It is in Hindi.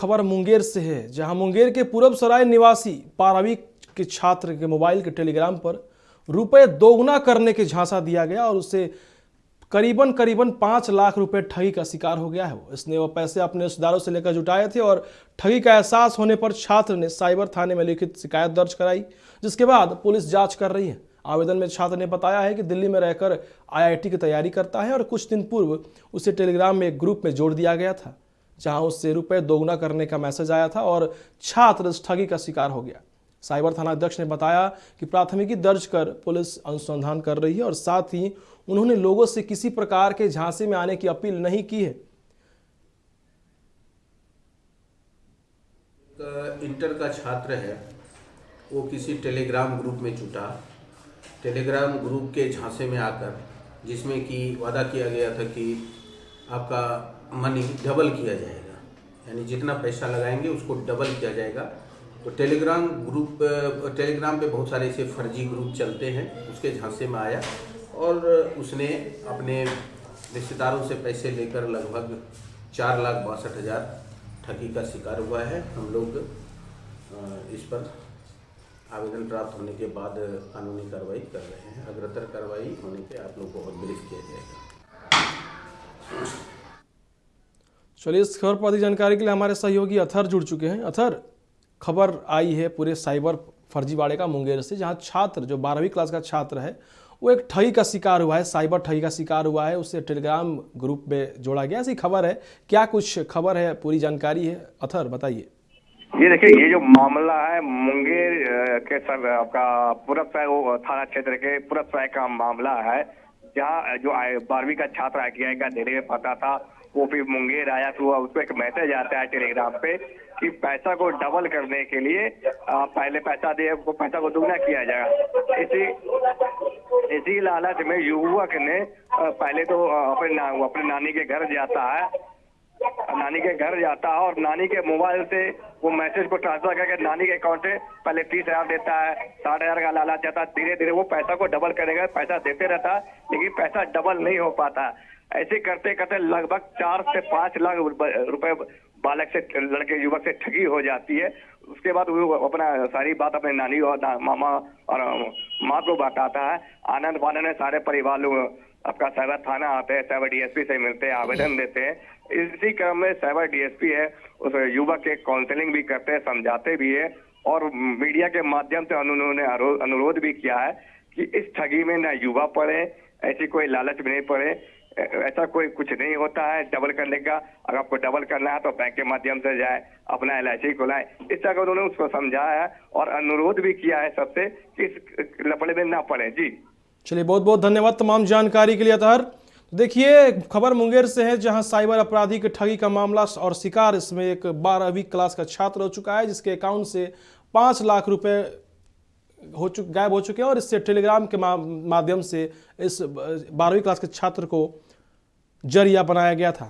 खबर मुंगेर से है, जहां मुंगेर के पूरब सराय निवासी 12वीं के छात्र के मोबाइल के टेलीग्राम पर रुपए दोगुना करने के झांसा दिया गया और उससे करीबन 5 लाख रुपए ठगी का शिकार हो गया है। इसने वो पैसे अपने रिश्तेदारों से लेकर जुटाए थे और ठगी का एहसास होने पर छात्र ने साइबर थाने में लिखित शिकायत दर्ज कराई, जिसके बाद पुलिस जांच कर रही है। आवेदन में छात्र ने बताया है कि दिल्ली में रहकर IIT की तैयारी करता है और कुछ दिन पूर्व उसे टेलीग्राम में एक ग्रुप में जोड़ दिया गया था, जहां उससे रुपए दोगुना करने का मैसेज आया था और छात्र इस ठगी का शिकार हो गया। साइबर थाना अध्यक्ष ने बताया कि प्राथमिकी दर्ज कर पुलिस अनुसंधान कर रही है और साथ ही उन्होंने लोगों से किसी प्रकार के झांसे में आने की अपील नहीं की है। इंटर का छात्र है, वो किसी टेलीग्राम ग्रुप में जुटा। टेलीग्राम ग्रुप के झांसे में आकर, जिसमें कि वादा किया गया था कि आपका मनी डबल किया जाएगा, यानी जितना पैसा लगाएंगे उसको डबल किया जाएगा। तो टेलीग्राम पे बहुत सारे ऐसे फर्जी ग्रुप चलते हैं, उसके झांसे में आया और उसने अपने रिश्तेदारों से पैसे लेकर लगभग 4,62,000 ठगी का शिकार हुआ है। हम लोग इस पर आवेदन प्राप्त होने के बाद कानूनी कार्रवाई कर रहे हैं। अग्रतर कार्रवाई होने पे आप लोग को और ब्रीफ किया जाएगा। चलिए, इस खबर पर अधिक जानकारी के लिए हमारे सहयोगी अथर जुड़ चुके हैं। अथर, खबर आई है पूरे साइबर फर्जीवाड़े का मुंगेर से, जहां छात्र जो 12वीं क्लास का छात्र है वो एक ठगी का शिकार हुआ है, साइबर ठगी का शिकार हुआ है। उसे टेलीग्राम ग्रुप में जोड़ा गया, ऐसी खबर है। क्या कुछ खबर है, पूरी जानकारी है, अथर बताइए। ये देखिए, ये जो मामला है मुंगेर के सर आपका पूरब सराय थाना क्षेत्र के पूरब सराय का मामला है, जहाँ जो 12वीं का छात्र ITI का देने में फंसा था, वो फिर मुंगेर आया तो उसको एक मैसेज आता है टेलीग्राम पे कि पैसा को डबल करने के लिए पहले पैसा दे, वो पैसा को दुगना किया जाएगा। इसी लालच में युवक ने पहले तो अपने नानी के घर जाता है, और नानी के मोबाइल से वो मैसेज को ट्रांसफर करके नानी के अकाउंट से पहले 30,000 देता है, 60,000 का लालच जाता है। धीरे धीरे वो पैसा को डबल करेगा, पैसा देते रहता, लेकिन पैसा डबल नहीं हो पाता। ऐसे करते करते लगभग 4 से 5 लाख रुपए बालक से, लड़के युवक से ठगी हो जाती है। उसके बाद वो अपना सारी बात अपने नानी और मामा और माँ को बताता है। आनंद वानंद में सारे परिवार लोग आपका साइबर थाना आते हैं, साइबर DSP से मिलते हैं, आवेदन देते हैं। इसी क्रम में साइबर DSP है, उस युवक के काउंसलिंग भी करते हैं, समझाते भी है और मीडिया के माध्यम से उन्होंने अनुरोध भी किया है कि इस ठगी में न युवा पड़े, ऐसी कोई लालच में नहीं पड़े। ऐसा कोई कुछ नहीं होता है डबल करने का। अगर आपको डबल करना है तो बैंक के माध्यम से जाए, अपना LIC खोलाए। इस तरह का उन्होंने उसको समझाया है और अनुरोध भी किया है सबसे कि इस लफड़े में ना पड़े। जी चलिए, बहुत बहुत धन्यवाद तमाम जानकारी के लिए अतहर। देखिए, खबर मुंगेर से है, जहां साइबर अपराधी के ठगी का मामला और शिकार इसमें एक 12वीं क्लास का छात्र हो चुका है, जिसके अकाउंट से 5 लाख रुपए गायब हो चुके हैं और इससे टेलीग्राम के माध्यम से इस 12वीं क्लास के छात्र को जरिया बनाया गया था।